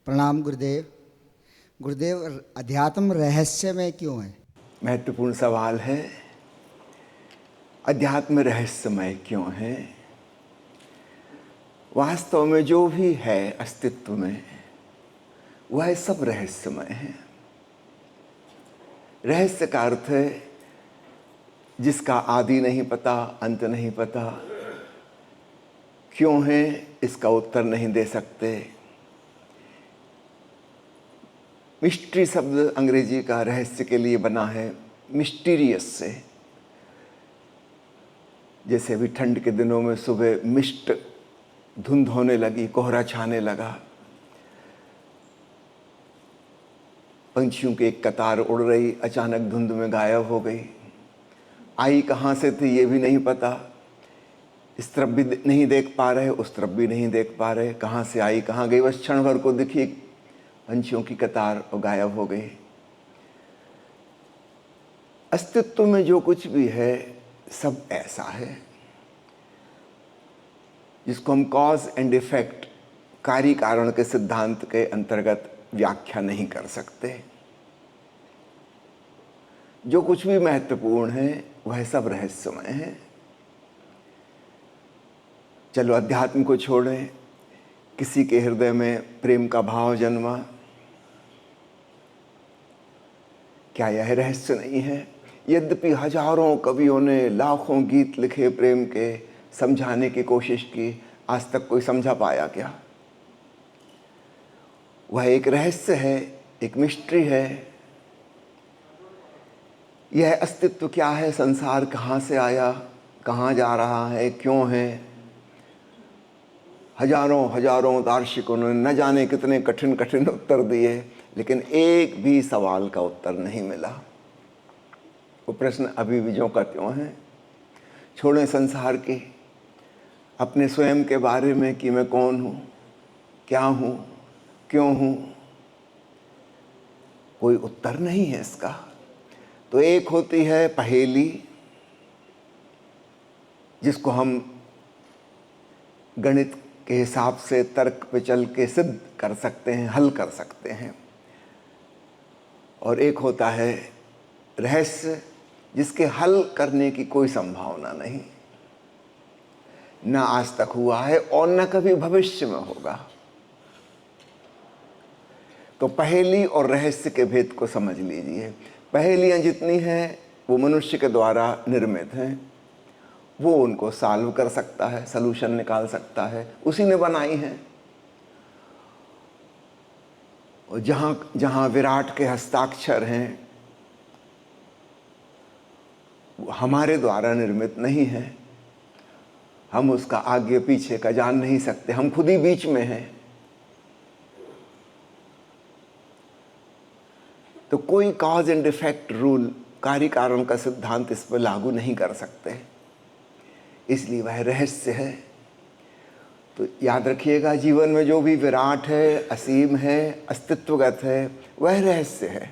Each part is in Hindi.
प्रणाम गुरुदेव। गुरुदेव, अध्यात्म रहस्यमय क्यों है? महत्वपूर्ण सवाल है। अध्यात्म रहस्यमय क्यों है? वास्तव में जो भी है अस्तित्व में, वह सब रहस्यमय है। रहस्य का अर्थ है जिसका आदि नहीं पता, अंत नहीं पता, क्यों है इसका उत्तर नहीं दे सकते। मिस्ट्री शब्द अंग्रेजी का रहस्य के लिए बना है, मिस्टीरियस से। जैसे अभी ठंड के दिनों में सुबह मिस्ट धुंध होने लगी, कोहरा छाने लगा, पंछियों की एक कतार उड़ रही, अचानक धुंध में गायब हो गई। आई कहाँ से थी ये भी नहीं पता, इस तरफ भी नहीं देख पा रहे, उस तरफ भी नहीं देख पा रहे, कहाँ से आई कहाँ गई, बस क्षण भर को दिखी पंछियों की कतार और गायब हो गई। अस्तित्व में जो कुछ भी है सब ऐसा है जिसको हम कॉज एंड इफेक्ट, कार्य कारण के सिद्धांत के अंतर्गत व्याख्या नहीं कर सकते। जो कुछ भी महत्वपूर्ण है वह सब रहस्यमय है। चलो अध्यात्म को छोड़ें। किसी के हृदय में प्रेम का भाव जन्मा, क्या यह रहस्य नहीं है? यद्यपि हजारों कवियों ने लाखों गीत लिखे प्रेम के, समझाने की कोशिश की, आज तक कोई समझा पाया क्या? वह एक रहस्य है, एक मिस्ट्री है। यह अस्तित्व क्या है, संसार कहाँ से आया, कहाँ जा रहा है, क्यों है? हजारों हजारों दार्शनिकों ने न जाने कितने कठिन कठिन उत्तर दिए, लेकिन एक भी सवाल का उत्तर नहीं मिला। वो प्रश्न अभी भी ज्यों का त्यों है। छोड़ें संसार की, अपने स्वयं के बारे में कि मैं कौन हूँ, क्या हूँ, क्यों हूँ, कोई उत्तर नहीं है इसका। तो एक होती है पहेली, जिसको हम गणित के हिसाब से तर्क पे चल के सिद्ध कर सकते हैं, हल कर सकते हैं। और एक होता है रहस्य, जिसके हल करने की कोई संभावना नहीं, ना आज तक हुआ है और न कभी भविष्य में होगा। तो पहेली और रहस्य के भेद को समझ लीजिए। पहेलियां जितनी हैं वो मनुष्य के द्वारा निर्मित हैं, वो उनको सॉल्व कर सकता है, सलूशन निकाल सकता है, उसी ने बनाई हैं। और जहाँ जहाँ विराट के हस्ताक्षर हैं वो हमारे द्वारा निर्मित नहीं है। हम उसका आगे पीछे का जान नहीं सकते, हम खुद ही बीच में हैं। तो कोई कॉज एंड इफेक्ट रूल, कार्य कारण का सिद्धांत इस पर लागू नहीं कर सकते, इसलिए वह रहस्य है। तो याद रखिएगा, जीवन में जो भी विराट है, असीम है, अस्तित्वगत है, वह रहस्य है।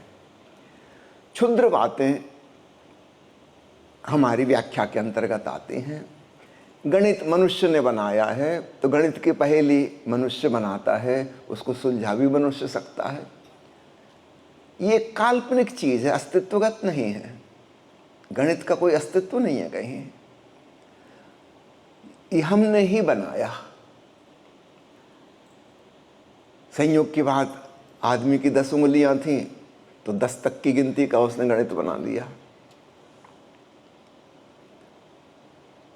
क्षुद्र बातें हमारी व्याख्या के अंतर्गत आती हैं। गणित मनुष्य ने बनाया है, तो गणित की पहेली मनुष्य बनाता है, उसको सुलझा भी मनुष्य सकता है। ये काल्पनिक चीज है, अस्तित्वगत नहीं है। गणित का कोई अस्तित्व नहीं है कहीं, ये हमने ही बनाया। संयोग की बात, आदमी की 10 उंगलियां थीं तो 10 तक की गिनती का उसने गणित बना लिया।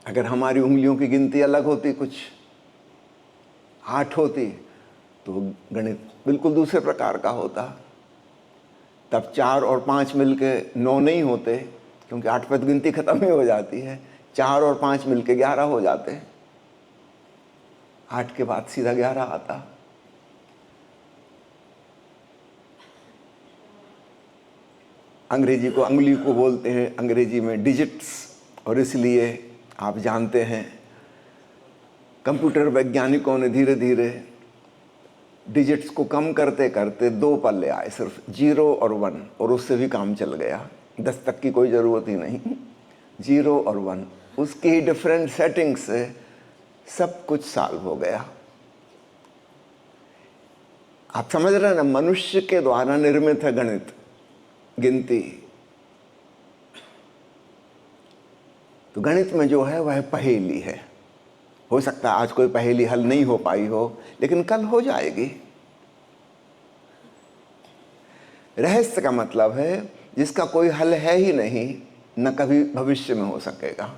अगर हमारी उंगलियों की गिनती अलग होती, कुछ 8 होती, तो गणित बिल्कुल दूसरे प्रकार का होता। तब 4 और 5 मिलके 9 नहीं होते, क्योंकि 8 पर गिनती खत्म ही हो जाती है। 4 और 5 मिलके 11 हो जाते, 8 के बाद सीधा 11 आता। अंग्रेजी को, अंगुली को बोलते हैं अंग्रेजी में डिजिट्स, और इसलिए आप जानते हैं कंप्यूटर वैज्ञानिकों ने धीरे धीरे डिजिट्स को कम करते करते 2 पल्ले आए, सिर्फ 0 और 1, और उससे भी काम चल गया। 10 तक की कोई ज़रूरत ही नहीं, 0 और 1, उसकी डिफरेंट सेटिंग से सब कुछ सॉल्व हो गया। आप समझ रहे हैं ना, मनुष्य के द्वारा निर्मित है गणित, गिनती। तो गणित में जो है वह पहेली है। हो सकता है आज कोई पहेली हल नहीं हो पाई हो, लेकिन कल हो जाएगी। रहस्य का मतलब है जिसका कोई हल है ही नहीं, न कभी भविष्य में हो सकेगा।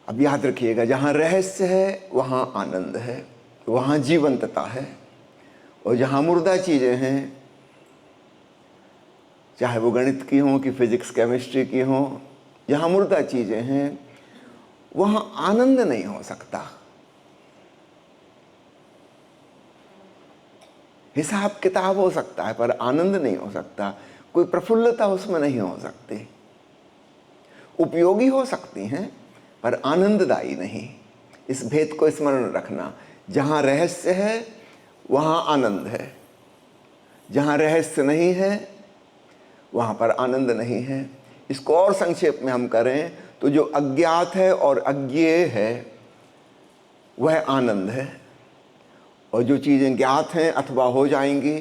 अब याद रखिएगा, जहां रहस्य है वहां आनंद है, वहां जीवंतता है। और जहां मुर्दा चीजें हैं, चाहे वो गणित की हो कि फिजिक्स केमिस्ट्री की हो, जहां मुर्दा चीजें हैं वहां आनंद नहीं हो सकता। हिसाब किताब हो सकता है पर आनंद नहीं हो सकता। कोई प्रफुल्लता उसमें नहीं हो सकती। उपयोगी हो सकती हैं पर आनंददायी नहीं। इस भेद को स्मरण रखना। जहां रहस्य है वहां आनंद है, जहां रहस्य नहीं है वहां पर आनंद नहीं है। इसको और संक्षेप में हम करें तो जो अज्ञात है और अज्ञेय है वह आनंद है, और जो चीजें ज्ञात हैं अथवा हो जाएंगी,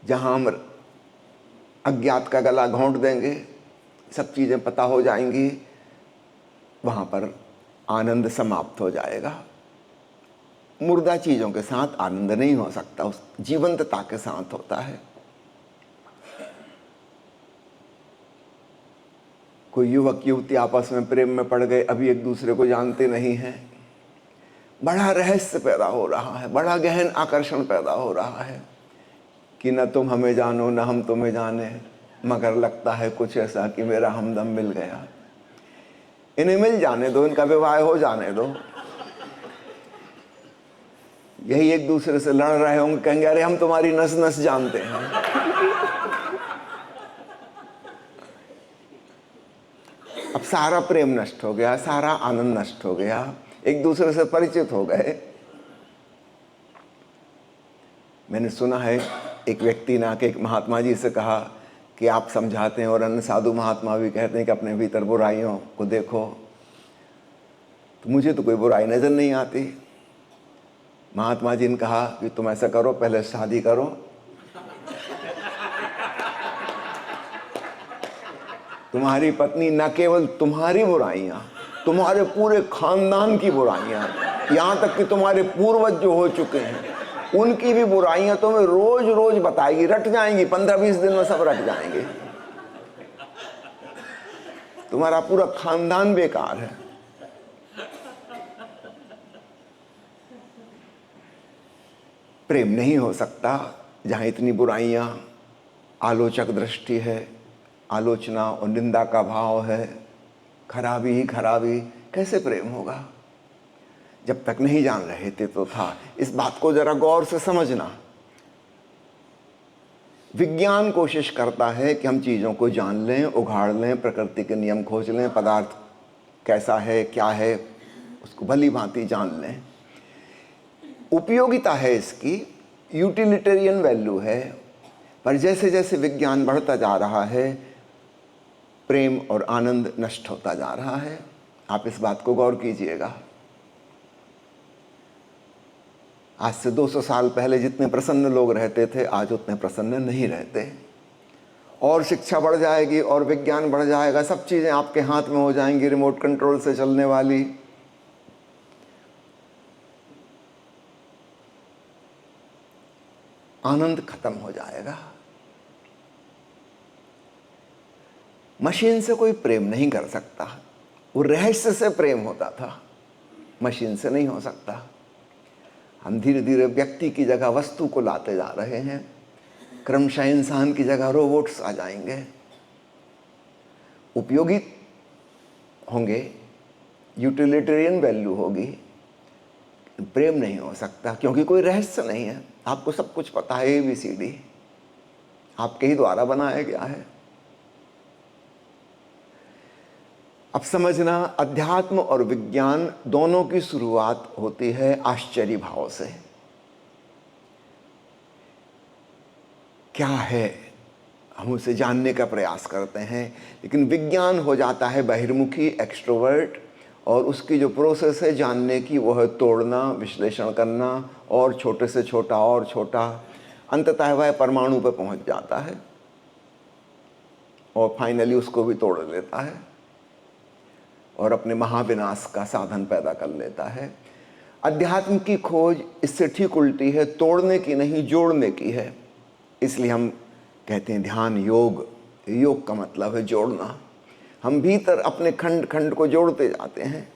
जहां हम अज्ञात का गला घोंट देंगे, सब चीजें पता हो जाएंगी, वहां पर आनंद समाप्त हो जाएगा। मुर्दा चीजों के साथ आनंद नहीं हो सकता, उस जीवंतता के साथ होता है। कोई युवक युवती आपस में प्रेम में पड़ गए, अभी एक दूसरे को जानते नहीं हैं, बड़ा रहस्य पैदा हो रहा है, बड़ा गहन आकर्षण पैदा हो रहा है कि न तुम हमें जानो न हम तुम्हें जाने, मगर लगता है कुछ ऐसा कि मेरा हमदम मिल गया। इन्हें मिल जाने दो, इनका विवाह हो जाने दो। यही एक दूसरे से लड़ रहे होंगे, कहेंगे अरे हम तुम्हारी नस नस जानते हैं। अब सारा प्रेम नष्ट हो गया, सारा आनंद नष्ट हो गया, एक दूसरे से परिचित हो गए। मैंने सुना है एक व्यक्ति ने आके एक महात्मा जी से कहा कि आप समझाते हैं और अन्य साधु महात्मा भी कहते हैं कि अपने भीतर बुराइयों को देखो, तो मुझे तो कोई बुराई नजर नहीं आती। महात्मा जी ने कहा कि तुम ऐसा करो, पहले शादी करो, तुम्हारी पत्नी न केवल तुम्हारी बुराइयां, तुम्हारे पूरे खानदान की बुराइयां, यहां तक कि तुम्हारे पूर्वज जो हो चुके हैं उनकी भी बुराइयां तुम्हें रोज रोज बताएगी, रट जाएंगी, 15-20 दिन में सब रट जाएंगे। तुम्हारा पूरा खानदान बेकार है। प्रेम नहीं हो सकता जहां इतनी बुराइयां, आलोचक दृष्टि है, आलोचना और निंदा का भाव है, खराबी ही खराबी, कैसे प्रेम होगा? जब तक नहीं जान रहे थे तो था। इस बात को जरा गौर से समझना। विज्ञान कोशिश करता है कि हम चीजों को जान लें, उघाड़ लें, प्रकृति के नियम खोज लें, पदार्थ कैसा है क्या है उसको भली भांति जान लें। उपयोगिता है इसकी, यूटिलिटेरियन वैल्यू है, पर जैसे जैसे विज्ञान बढ़ता जा रहा है प्रेम और आनंद नष्ट होता जा रहा है। आप इस बात को गौर कीजिएगा। आज से 200 साल पहले जितने प्रसन्न लोग रहते थे आज उतने प्रसन्न नहीं रहते। और शिक्षा बढ़ जाएगी और विज्ञान बढ़ जाएगा, सब चीज़ें आपके हाथ में हो जाएंगी, रिमोट कंट्रोल से चलने वाली। आनंद खत्म हो जाएगा। मशीन से कोई प्रेम नहीं कर सकता, वो रहस्य से प्रेम होता था, मशीन से नहीं हो सकता। हम धीरे धीरे व्यक्ति की जगह वस्तु को लाते जा रहे हैं, क्रमशः इंसान की जगह रोबोट्स आ जाएंगे, उपयोगी होंगे, यूटिलिटेरियन वैल्यू होगी। प्रेम नहीं हो सकता क्योंकि कोई रहस्य नहीं है, आपको सब कुछ पता है, ABCD आपके ही द्वारा बनाया गया है। अब समझना, अध्यात्म और विज्ञान दोनों की शुरुआत होती है आश्चर्य भाव से। क्या है हम उसे जानने का प्रयास करते हैं, लेकिन विज्ञान हो जाता है बहिर्मुखी, एक्सट्रोवर्ट, और उसकी जो प्रोसेस है जानने की वो है तोड़ना, विश्लेषण करना, और छोटे से छोटा और छोटा, अंततः वह परमाणु पर पहुंच जाता है और फाइनली उसको भी तोड़ लेता है और अपने महाविनाश का साधन पैदा कर लेता है। अध्यात्म की खोज इससे ठीक उल्टी है, तोड़ने की नहीं, जोड़ने की है। इसलिए हम कहते हैं ध्यान योग। योग का मतलब है जोड़ना। हम भीतर अपने खंड खंड को जोड़ते जाते हैं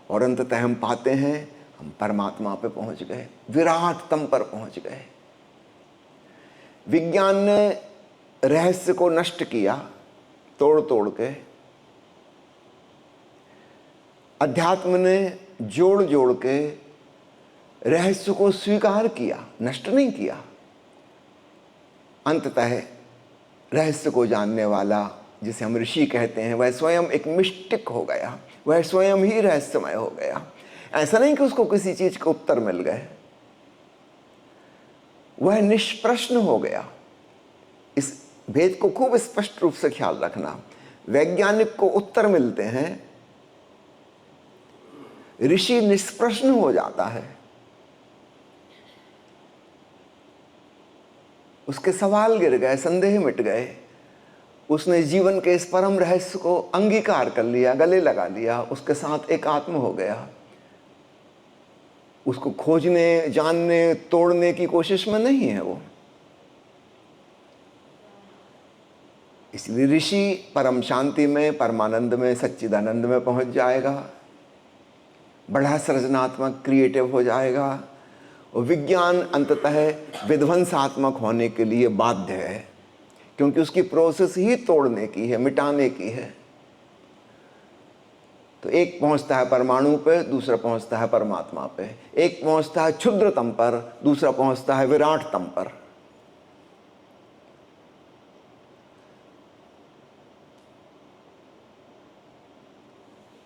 और अंततः हम पाते हैं हम परमात्मा पे पहुंच गए, विराटतम पर पहुंच गए। विज्ञान ने रहस्य को नष्ट किया तोड़ तोड़ के, अध्यात्म ने जोड़ जोड़ के रहस्य को स्वीकार किया, नष्ट नहीं किया। अंततः रहस्य को जानने वाला, जिसे हम ऋषि कहते हैं, वह स्वयं एक मिस्टिक हो गया, वह स्वयं ही रहस्यमय हो गया। ऐसा नहीं कि उसको किसी चीज के उत्तर मिल गए, वह निष्प्रश्न हो गया। इस भेद को खूब स्पष्ट रूप से ख्याल रखना। वैज्ञानिक को उत्तर मिलते हैं, ऋषि निष्प्रश्न हो जाता है, उसके सवाल गिर गए, संदेह मिट गए, उसने जीवन के इस परम रहस्य को अंगीकार कर लिया, गले लगा लिया, उसके साथ एकात्म हो गया। उसको खोजने, जानने, तोड़ने की कोशिश में नहीं है वो। इसलिए ऋषि परम शांति में, परमानंद में, सच्चिदानंद में पहुंच जाएगा, बड़ा सृजनात्मक, क्रिएटिव हो जाएगा। और विज्ञान अंततः विध्वंसात्मक होने के लिए बाध्य है, क्योंकि उसकी प्रोसेस ही तोड़ने की है, मिटाने की है। तो एक पहुंचता है परमाणु पे, दूसरा पहुंचता है परमात्मा पे। एक पहुंचता है क्षुद्रतम पर, दूसरा पहुंचता है विराटतम पर।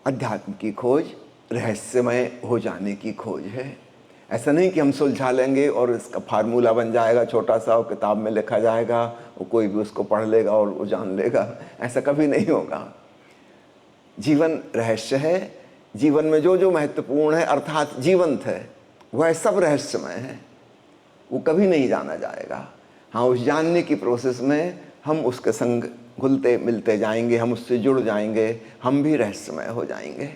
अध्यात्म की खोज रहस्यमय हो जाने की खोज है। ऐसा नहीं कि हम सुलझा लेंगे और इसका फार्मूला बन जाएगा छोटा सा, और किताब में लिखा जाएगा, वो कोई भी उसको पढ़ लेगा और वो जान लेगा। ऐसा कभी नहीं होगा। जीवन रहस्य है। जीवन में जो जो महत्वपूर्ण है, अर्थात जीवंत है, वह सब रहस्यमय है, वो कभी नहीं जाना जाएगा। हाँ, उस जानने की प्रोसेस में हम उसके संग घुलते मिलते जाएंगे, हम उससे जुड़ जाएंगे, हम भी रहस्यमय हो जाएंगे।